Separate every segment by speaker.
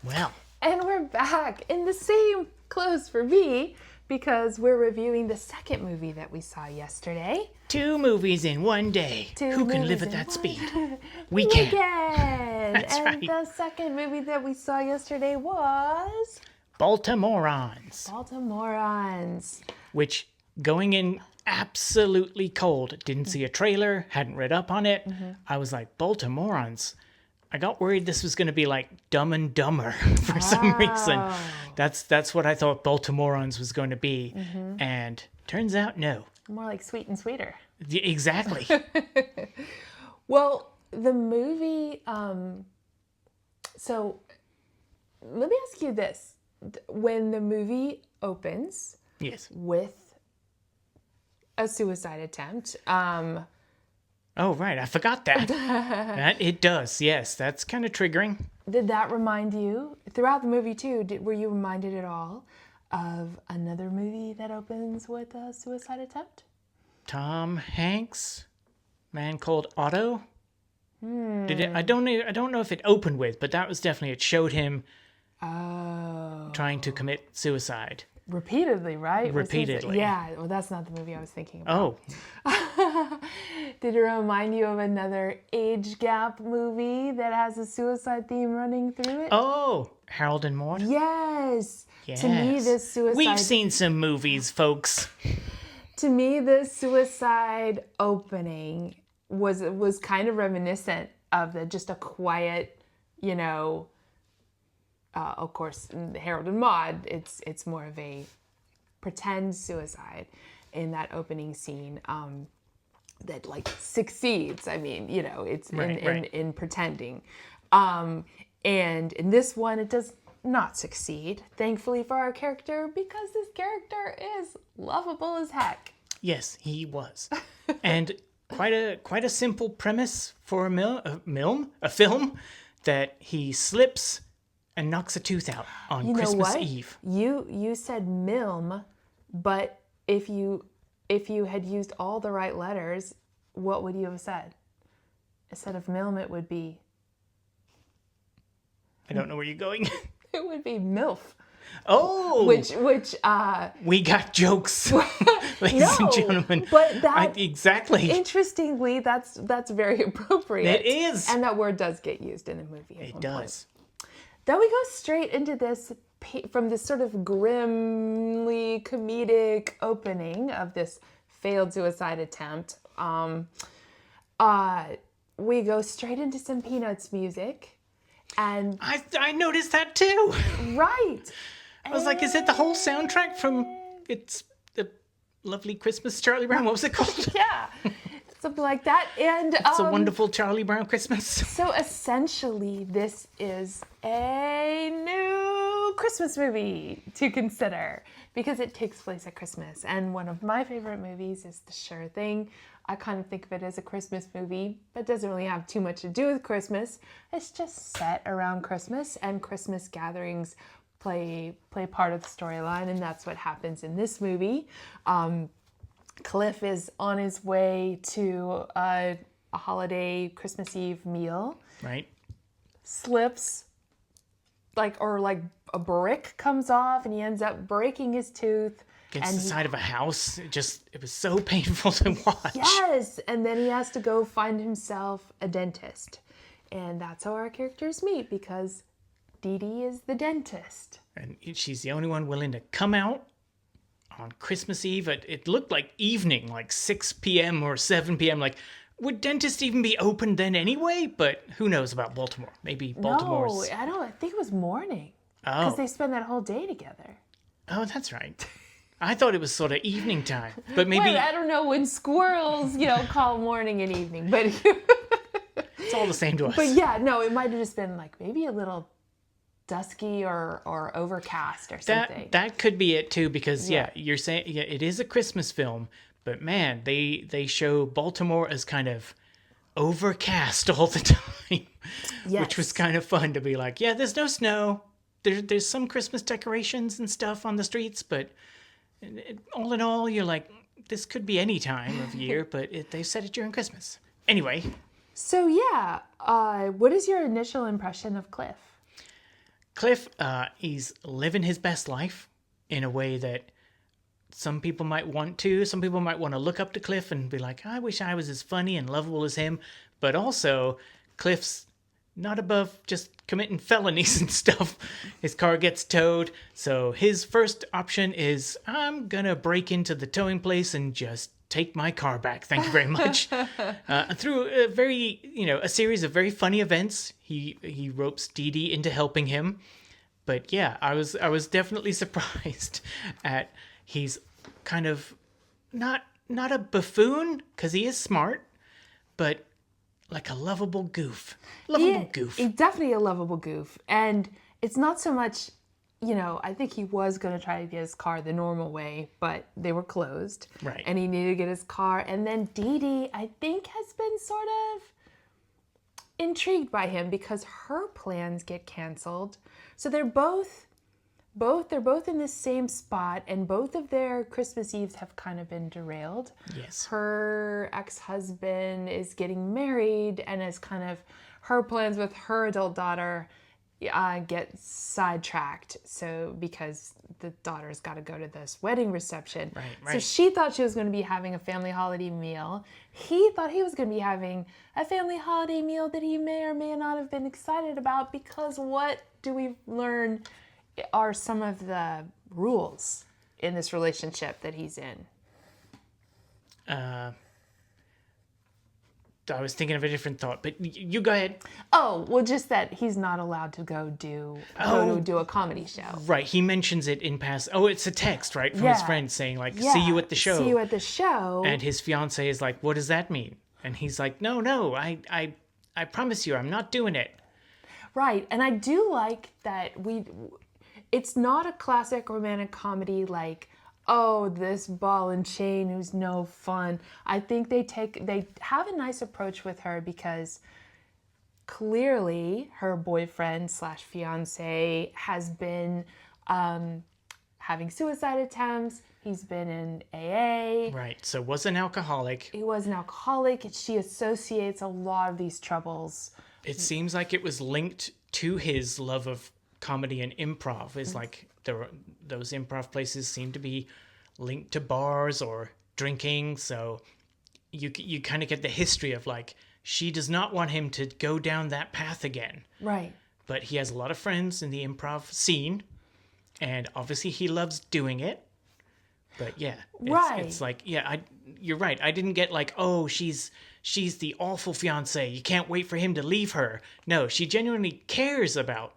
Speaker 1: Well.
Speaker 2: And we're back in the same clothes for me because we're reviewing the second movie that we saw yesterday.
Speaker 1: 2 movies in one day. Who can live at that speed? We
Speaker 2: can.
Speaker 1: That's
Speaker 2: and
Speaker 1: right.
Speaker 2: The second movie that we saw yesterday was...
Speaker 1: Baltimorons. Which, going in absolutely cold, didn't see a trailer, hadn't read up on it. Mm-hmm. I was like, Baltimorons? I got worried this was going to be like Dumb and Dumber for some reason. That's what I thought Baltimorons was going to be. Mm-hmm. And turns out, no.
Speaker 2: More like Sweet and Sweeter.
Speaker 1: Exactly.
Speaker 2: Well, the movie... So, let me ask you this. When the movie opens...
Speaker 1: Yes.
Speaker 2: With a suicide attempt...
Speaker 1: Oh, right. I forgot that. It does. Yes, that's kind of triggering.
Speaker 2: Did that remind you, throughout the movie too, were you reminded at all of another movie that opens with a suicide attempt?
Speaker 1: Tom Hanks, Man Called Otto. Did it? I don't know if it opened with, but that was definitely, it showed him trying to commit suicide.
Speaker 2: Repeatedly, right?
Speaker 1: Repeatedly.
Speaker 2: Yeah, well, that's not the movie I was thinking about.
Speaker 1: Oh.
Speaker 2: Did it remind you of another age gap movie that has a suicide theme running through it?
Speaker 1: Oh, Harold and Maude?
Speaker 2: Yes.
Speaker 1: Yes.
Speaker 2: To me, this suicide...
Speaker 1: We've seen some movies, folks.
Speaker 2: To me, this suicide opening was kind of reminiscent of just a quiet, of course, Harold and Maude, it's more of a pretend suicide in that opening scene that like succeeds. I mean, it's in pretending. And in this one, it does not succeed, thankfully for our character, because this character is lovable as heck.
Speaker 1: Yes, he was. And quite a simple premise for a film that he slips and knocks a tooth out on Christmas Eve.
Speaker 2: You said milm, but if you had used all the right letters, what would you have said? Instead of milm, it would be...
Speaker 1: I don't know where you're going.
Speaker 2: It would be MILF.
Speaker 1: Oh!
Speaker 2: Which
Speaker 1: we got jokes, ladies and gentlemen.
Speaker 2: But
Speaker 1: exactly.
Speaker 2: Interestingly, that's very appropriate.
Speaker 1: It is.
Speaker 2: And that word does get used in the movie.
Speaker 1: It does.
Speaker 2: Then we go straight into this, from this sort of grimly comedic opening of this failed suicide attempt. We go straight into some Peanuts music. And
Speaker 1: I noticed that too.
Speaker 2: Right.
Speaker 1: I was like, is it the whole soundtrack from It's the Lovely Christmas Charlie Brown? What was it called?
Speaker 2: Yeah. Something like that. And
Speaker 1: It's a Wonderful Charlie Brown Christmas.
Speaker 2: So essentially, this is a new Christmas movie to consider because it takes place at Christmas. And one of my favorite movies is The Sure Thing. I kind of think of it as a Christmas movie, but doesn't really have too much to do with Christmas. It's just set around Christmas, and Christmas gatherings play part of the storyline, and that's what happens in this movie. Cliff is on his way to a holiday Christmas Eve meal.
Speaker 1: Right.
Speaker 2: Slips, like a brick comes off, and he ends up breaking his tooth.
Speaker 1: Against the side of a house. It was so painful to watch.
Speaker 2: Yes, and then he has to go find himself a dentist. And that's how our characters meet, because Dee Dee is the dentist.
Speaker 1: And she's the only one willing to come out on Christmas Eve. It looked like evening, like 6 p.m. or 7 p.m. Like, would dentists even be open then anyway? But who knows about Baltimore? Maybe Baltimore's...
Speaker 2: No, I think it was morning.
Speaker 1: Oh.
Speaker 2: Because they spend that whole day together.
Speaker 1: Oh, that's right. I thought it was sort of evening time, but maybe...
Speaker 2: Well, I don't know when squirrels, call morning and evening, but...
Speaker 1: It's all the same to us.
Speaker 2: But yeah, no, it might have just been like maybe a little dusky or overcast or something.
Speaker 1: That could be it too, because you're saying it is a Christmas film, but man, they show Baltimore as kind of overcast all the time, which was kind of fun to be like, yeah, there's no snow, there's some Christmas decorations and stuff on the streets, but all in all, you're like, this could be any time of year, but they said it during Christmas. Anyway.
Speaker 2: So yeah, what is your initial impression of Cliff?
Speaker 1: Cliff, he's living his best life in a way that some people might want to. Some people might want to look up to Cliff and be like, I wish I was as funny and lovable as him. But also, Cliff's not above just committing felonies and stuff. His car gets towed. So his first option is, I'm going to break into the towing place and just take my car back. Thank you very much. Through a series of very funny events, he ropes Dee Dee into helping him. But yeah, I was definitely surprised at he's kind of not a buffoon, because he is smart, but like a lovable goof. He's
Speaker 2: definitely a lovable goof. And it's not so much, I think he was going to try to get his car the normal way, but they were closed.
Speaker 1: Right.
Speaker 2: And he needed to get his car. And then Dee Dee, I think, has been sort of intrigued by him because her plans get canceled. So they're both in this same spot, and both of their Christmas Eves have kind of been derailed.
Speaker 1: Yes.
Speaker 2: Her ex-husband is getting married, and is kind of her plans with her adult daughter get sidetracked. So because the daughter's got to go to this wedding reception.
Speaker 1: Right.
Speaker 2: So she thought she was going to be having a family holiday meal. He thought he was going to be having a family holiday meal that he may or may not have been excited about, because what do we learn are some of the rules in this relationship that he's in?
Speaker 1: I was thinking of a different thought, but you go ahead.
Speaker 2: Oh, well, just that he's not allowed to go do a comedy show.
Speaker 1: Right. He mentions it in past. Oh, it's a text, right? From his friend saying, like, see you at the show.
Speaker 2: See you at the show.
Speaker 1: And his fiance is like, what does that mean? And he's like, no, I promise you, I'm not doing it.
Speaker 2: Right. And I do like that it's not a classic romantic comedy like, oh, this ball and chain who's no fun. I think they have a nice approach with her, because clearly her boyfriend / fiance has been having suicide attempts. He's been in AA.
Speaker 1: Right. So was an alcoholic.
Speaker 2: He was an alcoholic, and she associates a lot of these troubles.
Speaker 1: It seems like it was linked to his love of comedy and improv. Is like those improv places seem to be linked to bars or drinking, so you kind of get the history of like, she does not want him to go down that path again.
Speaker 2: Right.
Speaker 1: But he has a lot of friends in the improv scene, and obviously he loves doing it. But yeah, it's like, you're right. I didn't get like, oh, she's the awful fiance. You can't wait for him to leave her. No, she genuinely cares about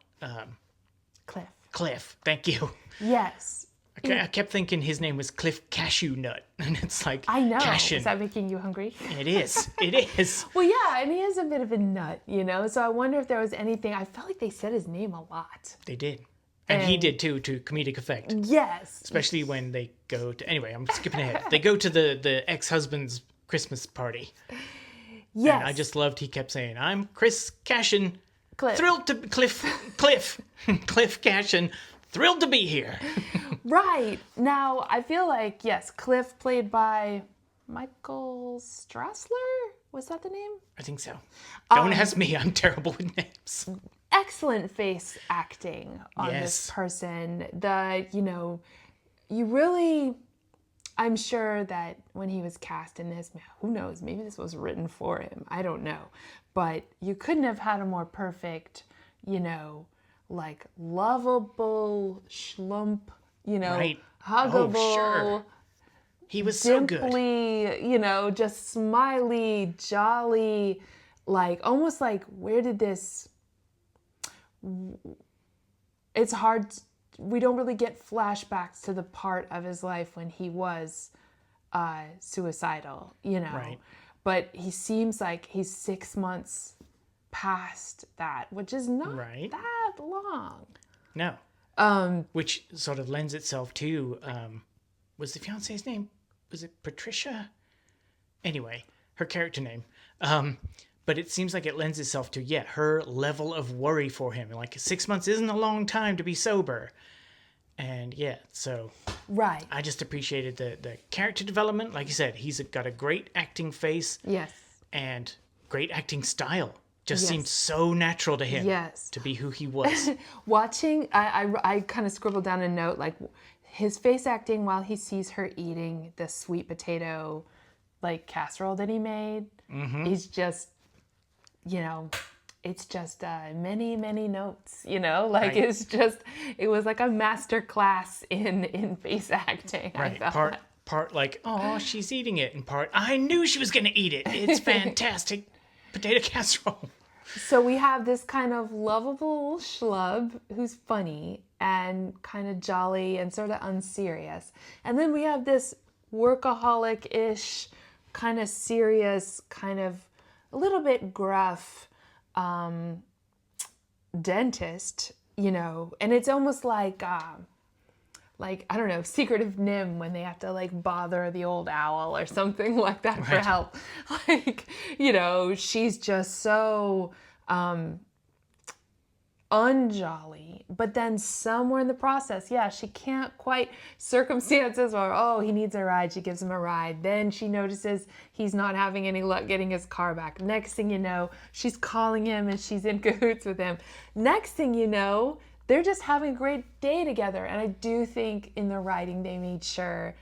Speaker 1: Cliff. Thank you.
Speaker 2: Yes.
Speaker 1: I kept thinking his name was Cliff Cashew Nut, and it's like,
Speaker 2: I know.
Speaker 1: Cashin.
Speaker 2: Is that making you hungry?
Speaker 1: It is.
Speaker 2: Well, yeah, and he is a bit of a nut, so I wonder if there was anything. I felt like they said his name a lot.
Speaker 1: They did. And he did too, to comedic effect.
Speaker 2: Yes.
Speaker 1: Especially when they go to, anyway, I'm skipping ahead. They go to the ex-husband's Christmas party.
Speaker 2: Yes.
Speaker 1: And I just loved, he kept saying, I'm Chris Cashin.
Speaker 2: Cliff.
Speaker 1: Thrilled to, Cliff Cashin. Thrilled to be here.
Speaker 2: Right. Now, I feel like, yes, Cliff played by Michael Strassner? Was that the name?
Speaker 1: I think so. Don't ask me. I'm terrible with names.
Speaker 2: Excellent face acting on this person. You really, I'm sure that when he was cast in this, who knows, maybe this was written for him. I don't know. But you couldn't have had a more perfect, like lovable schlump,
Speaker 1: right.
Speaker 2: huggable.
Speaker 1: Oh, sure. He was so good.
Speaker 2: Dimply, just smiley, jolly, like almost like, where did this... It's hard. We don't really get flashbacks to the part of his life when he was suicidal,
Speaker 1: Right.
Speaker 2: But he seems like he's 6 months past that, which is not that long.
Speaker 1: No. Which sort of lends itself to, was the fiance's name? Was it Patricia? Anyway, her character name. But it seems like it lends itself to, her level of worry for him. Like 6 months isn't a long time to be sober. And so
Speaker 2: right.
Speaker 1: I just appreciated the character development. Like you said, he's got a great acting face.
Speaker 2: Yes.
Speaker 1: And great acting style. just seemed so natural to him.
Speaker 2: Yes.
Speaker 1: To be who he was.
Speaker 2: Watching, I kind of scribbled down a note, like his face acting while he sees her eating the sweet potato, like casserole that he made. He's just, it's just many, many notes, like right. It was like a master class in face acting.
Speaker 1: Right. Part like, oh, she's eating it. And part, I knew she was going to eat it. It's fantastic potato casserole.
Speaker 2: So we have this kind of lovable schlub who's funny and kind of jolly and sort of unserious. And then we have this workaholic-ish, kind of serious, kind of a little bit gruff dentist, and it's almost like I don't know, Secretive Nim when they have to like bother the old owl or something like that for help. Like, she's just so unjolly, but then somewhere in the process, she can't quite, circumstances where, he needs a ride, she gives him a ride. Then she notices he's not having any luck getting his car back. Next thing you know, she's calling him and she's in cahoots with him. Next thing you know, they're just having a great day together. And I do think in the writing they made sure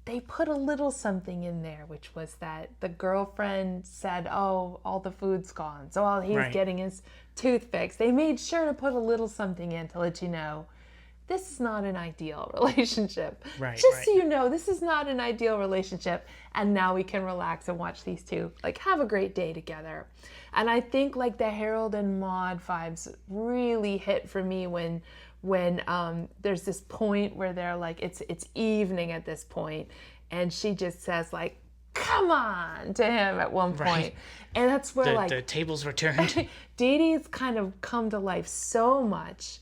Speaker 2: they put a little something in there, which was that the girlfriend said, all the food's gone, so all he's getting is tooth fixed. They made sure to put a little something in to let you know this is not an ideal relationship. So you know, this is not an ideal relationship. And now we can relax and watch these two like have a great day together. And I think like the Harold and Maude vibes really hit for me when there's this point where they're like, it's evening at this point, and she just says like, come on, to him at one point. And that's where
Speaker 1: the tables were turned.
Speaker 2: Dee Dee's kind of come to life so much,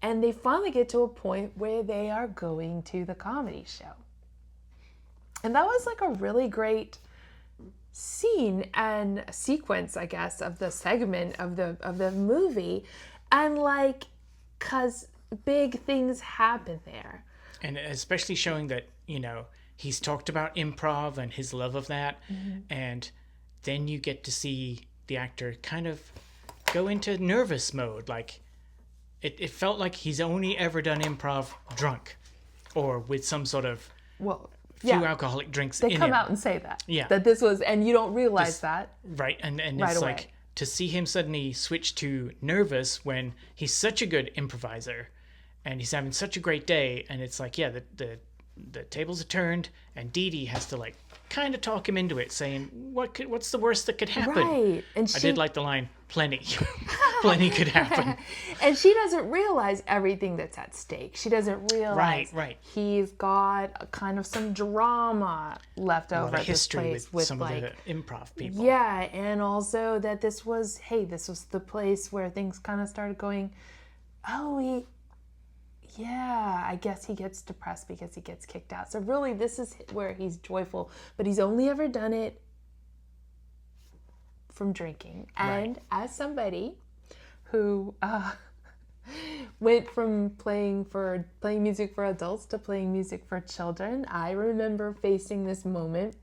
Speaker 2: and they finally get to a point where they are going to the comedy show. And that was like a really great scene and sequence, I guess, of the segment of the movie. And like, 'cause big things happen there.
Speaker 1: And especially showing that, he's talked about improv and his love of that. And then you get to see the actor kind of go into nervous mode. Like, it felt like he's only ever done improv drunk or with some sort of few alcoholic drinks in him.
Speaker 2: They come out and say that.
Speaker 1: Yeah.
Speaker 2: That this was, and you don't realize that.
Speaker 1: Right. And
Speaker 2: right
Speaker 1: it's
Speaker 2: away.
Speaker 1: like to see him suddenly switch to nervous when he's such a good improviser and he's having such a great day. And it's like, the tables are turned and Dee Dee has to like kind of talk him into it, saying, what's the worst that could happen?
Speaker 2: Right. And
Speaker 1: I did like the line, plenty. Plenty could happen.
Speaker 2: And she doesn't realize everything that's at stake. She doesn't realize he's got kind of some drama left over at this place
Speaker 1: with some of the improv people.
Speaker 2: Yeah, and also that this was the place where things kind of started going, I guess he gets depressed because he gets kicked out. So really, this is where he's joyful, but he's only ever done it from drinking. And as somebody who went from playing music for adults to playing music for children, I remember facing this moment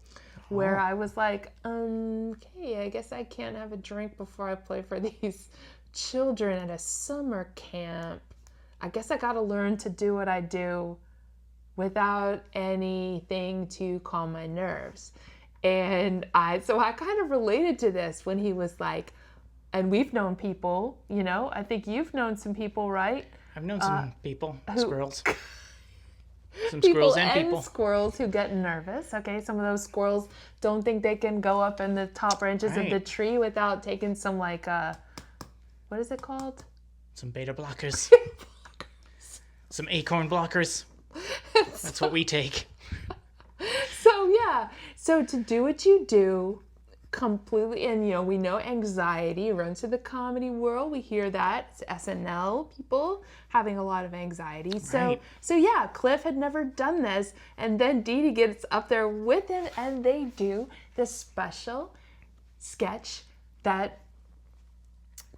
Speaker 2: where I was like, okay, I guess I can't have a drink before I play for these children at a summer camp. I guess I got to learn to do what I do without anything to calm my nerves. And I kind of related to this when he was like, and we've known people, I think you've known some people, right?
Speaker 1: I've known some people, squirrels. Some squirrels and people.
Speaker 2: Squirrels who get nervous. Okay, some of those squirrels don't think they can go up in the top branches of the tree without taking some like, what is it called?
Speaker 1: Some beta blockers. Some acorn blockers. That's what we take.
Speaker 2: So to do what you do completely, and we know anxiety runs through the comedy world. We hear that. It's SNL people having a lot of anxiety. So Cliff had never done this, and then Dee Dee gets up there with him, and they do this special sketch that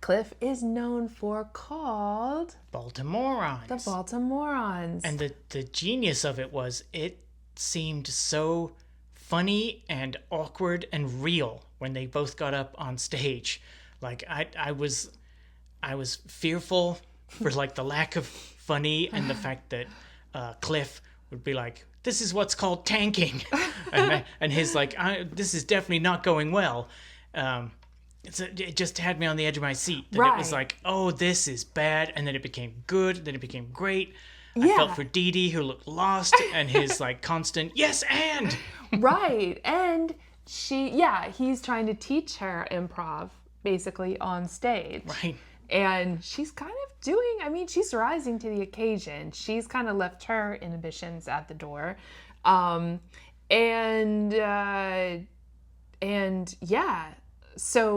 Speaker 2: Cliff is known for, called
Speaker 1: Baltimorons.
Speaker 2: The Baltimorons.
Speaker 1: And the genius of it was it seemed so funny and awkward and real when they both got up on stage. Like I was fearful for like the lack of funny and the fact that Cliff would be like, this is what's called tanking, and his like, this is definitely not going well. It just had me on the edge of my seat. That It was like, oh, this is bad, and then it became good, then it became great. I felt for Dee Dee, who looked lost, and his like constant yes and.
Speaker 2: Right, and he's trying to teach her improv basically on stage.
Speaker 1: Right.
Speaker 2: And she's kind of she's rising to the occasion. She's kind of left her inhibitions at the door. So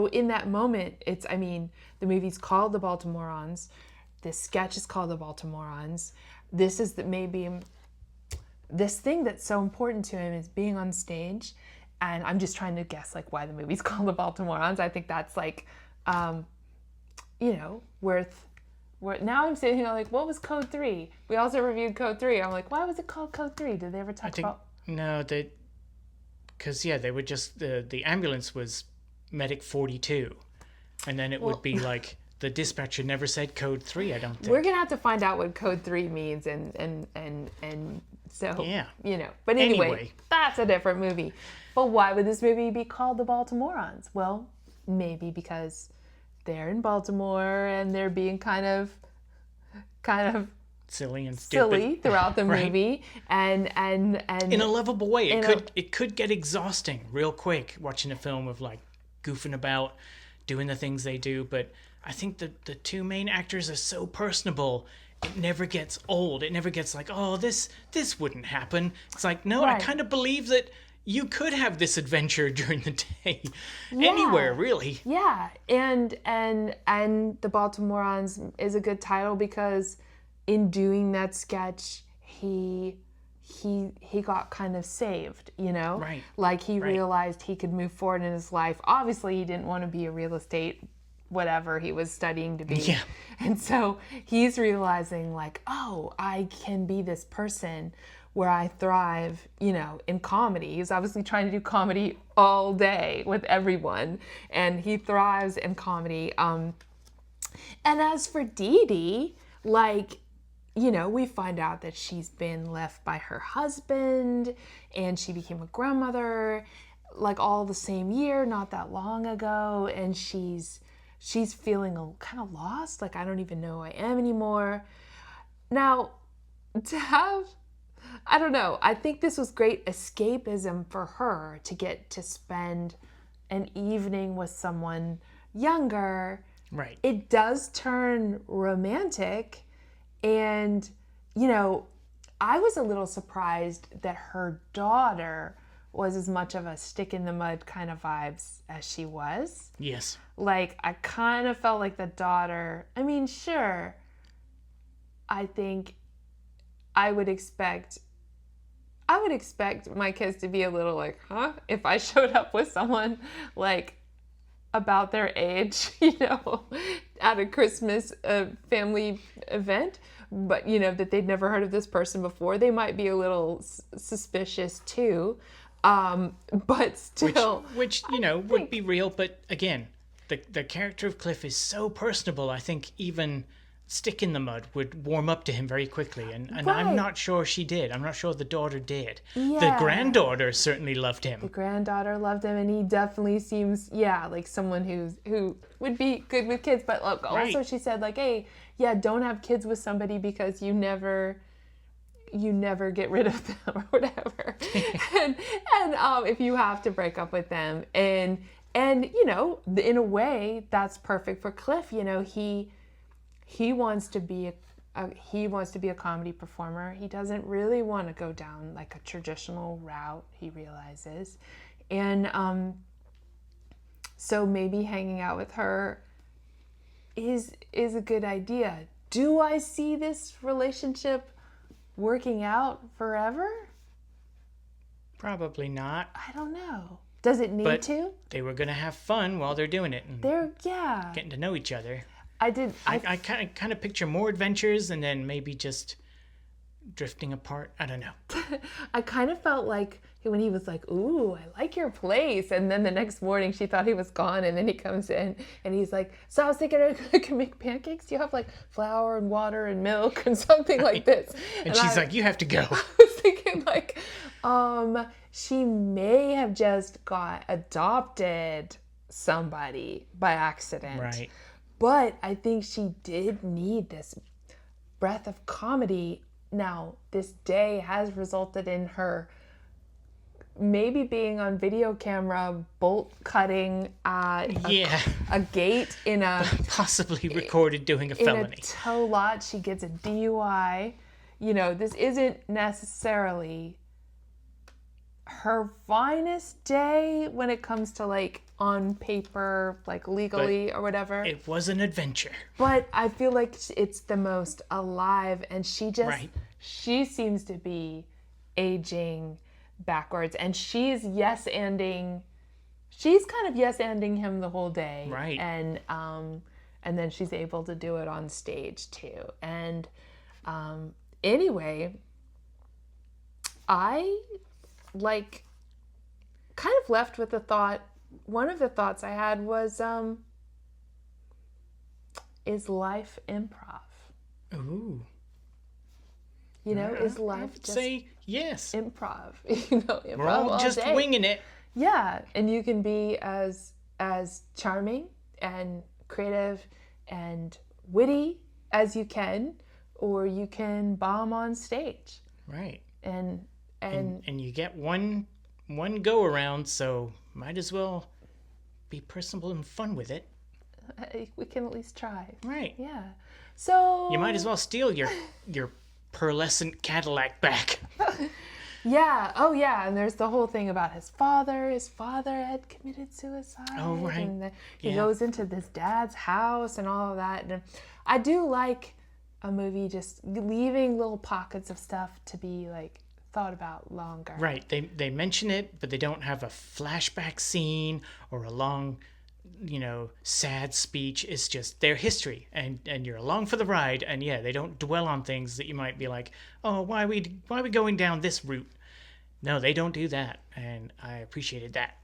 Speaker 2: in that moment, the movie's called The Baltimorons. This sketch is called The Baltimorons. This is this thing that's so important to him is being on stage. And I'm just trying to guess like why the movie's called The Baltimorons. I think that's like, worth. Now I'm sitting here like, what was Code 3? We also reviewed Code 3. I'm like, why was it called Code 3? Did they ever talk about?
Speaker 1: No, because they were just the ambulance was Medic 42, and then it would be like the dispatcher never said Code 3. I don't think
Speaker 2: we're gonna have to find out what Code 3 means, and so
Speaker 1: yeah,
Speaker 2: But anyway, that's a different movie. But why would this movie be called The Baltimorons? Well, maybe because they're in Baltimore and they're being kind of
Speaker 1: silly and stupid
Speaker 2: throughout the movie, and
Speaker 1: in a lovable way. It could get exhausting real quick watching a film of like goofing about, doing the things they do. But I think the two main actors are so personable. It never gets old. It never gets like, oh, this wouldn't happen. It's like, no, I kind of believe that you could have this adventure during the day, anywhere really.
Speaker 2: Yeah, and The Baltimorons is a good title because in doing that sketch, he got kind of saved,
Speaker 1: Right.
Speaker 2: Like he realized he could move forward in his life. Obviously, he didn't want to be a real estate whatever he was studying to be.
Speaker 1: Yeah.
Speaker 2: And so he's realizing like, oh, I can be this person where I thrive, in comedy. He's obviously trying to do comedy all day with everyone, and he thrives in comedy. And as for Dee Dee, like, we find out that she's been left by her husband, and she became a grandmother, like all the same year, not that long ago, and she's feeling kind of lost, like I don't even know who I am anymore. Now, I don't know. I think this was great escapism for her to get to spend an evening with someone younger.
Speaker 1: Right.
Speaker 2: It does turn romantic. And, I was a little surprised that her daughter was as much of a stick in the mud kind of vibes as she was.
Speaker 1: Yes.
Speaker 2: Like, I kind of felt like the daughter, sure, I think I would expect my kids to be a little like, huh? If I showed up with someone like about their age, at a Christmas family event, but that they'd never heard of this person before, they might be a little suspicious too. But still,
Speaker 1: which would be real. But again, the character of Cliff is so personable. I think even stick in the mud would warm up to him very quickly, and I'm not sure she did. I'm not sure the daughter did.
Speaker 2: Yeah.
Speaker 1: The granddaughter certainly loved him.
Speaker 2: The granddaughter loved him, and he definitely seems like someone who would be good with kids. But look, also she said like, hey, don't have kids with somebody because you never get rid of them or whatever. and if you have to break up with them, and in a way that's perfect for Cliff. He wants to be a comedy performer. He doesn't really want to go down like a traditional route, he realizes. And so maybe hanging out with her is a good idea. Do I see this relationship working out forever?
Speaker 1: Probably not.
Speaker 2: I don't know. Does it need to?
Speaker 1: They were going to have fun while they're doing it. And getting to know each other. I kind of picture more adventures and then maybe just drifting apart. I don't know.
Speaker 2: I kind of felt like when he was like, "Ooh, I like your place," and then the next morning she thought he was gone, and then he comes in and he's like, "So I was thinking I could make pancakes. Do you have like flour and water and milk and something like this?"
Speaker 1: And she's like, "You have to go."
Speaker 2: I was thinking like, she may have just got adopted somebody by accident,
Speaker 1: right?
Speaker 2: But I think she did need this breath of comedy. Now, this day has resulted in her maybe being on video camera, bolt cutting a gate in a...
Speaker 1: Possibly recorded doing a felony.
Speaker 2: In a tow lot, she gets a DUI. You know, this isn't necessarily her finest day when it comes to like on paper, like legally or whatever.
Speaker 1: It was an adventure.
Speaker 2: But I feel like it's the most alive, and she seems to be aging backwards, and she's yes-anding him the whole day.
Speaker 1: Right.
Speaker 2: And then she's able to do it on stage too. And anyway, I like kind of left with the thought, one of the thoughts I had was, is life improv?
Speaker 1: Ooh.
Speaker 2: You know, is life
Speaker 1: just say yes.
Speaker 2: Improv? You know, improv.
Speaker 1: We're all just
Speaker 2: day.
Speaker 1: Winging it.
Speaker 2: Yeah, and you can be as charming and creative and witty as you can, or you can bomb on stage.
Speaker 1: Right.
Speaker 2: And
Speaker 1: you get one go around, so might as well be personable and fun with it.
Speaker 2: We can at least try.
Speaker 1: Right.
Speaker 2: Yeah. So
Speaker 1: you might as well steal your pearlescent Cadillac back.
Speaker 2: Yeah. Oh, yeah. And there's the whole thing about his father. His father had committed suicide.
Speaker 1: Oh, right.
Speaker 2: And he goes into this dad's house and all of that. And I do like a movie just leaving little pockets of stuff to be like thought about longer.
Speaker 1: Right. They mention it, but they don't have a flashback scene or a long, sad speech. It's just their history, and you're along for the ride. And yeah, they don't dwell on things that you might be like, oh, why are we going down this route? No, they don't do that, and I appreciated that.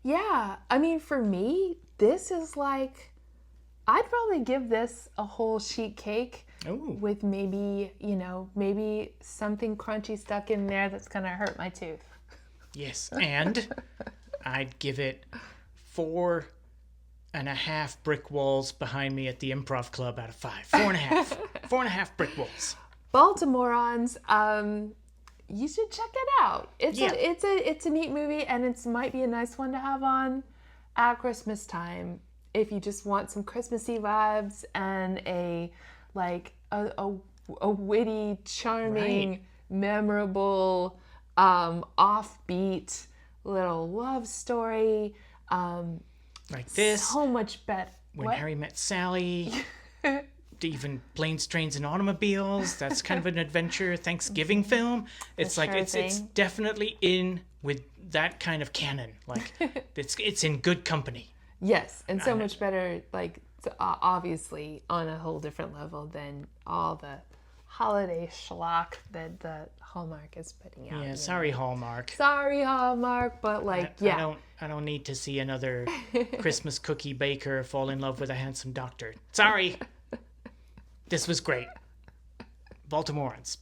Speaker 2: Yeah, I mean, for me, this is like, I'd probably give this a whole sheet cake.
Speaker 1: Ooh.
Speaker 2: With maybe something crunchy stuck in there that's gonna hurt my tooth.
Speaker 1: Yes, and I'd give it 4.5 brick walls behind me at the improv club out of 5. 4.5. 4.5 brick walls.
Speaker 2: Baltimorons, you should check it out. It's a neat movie, and it might be a nice one to have on at Christmas time if you just want some Christmassy vibes and a witty, charming, memorable, offbeat little love story.
Speaker 1: Like this.
Speaker 2: So much better.
Speaker 1: When Harry Met Sally. Even Planes, Trains, and Automobiles. That's kind of an adventure Thanksgiving film. It's it's definitely in with that kind of canon. Like it's in good company.
Speaker 2: Yes, and so much better. Like obviously on a whole different level than all the holiday schlock that the Hallmark is putting out.
Speaker 1: Yeah, sorry Hallmark.
Speaker 2: Sorry Hallmark, but
Speaker 1: I don't need to see another Christmas cookie baker fall in love with a handsome doctor. Sorry. This was great. Baltimorons.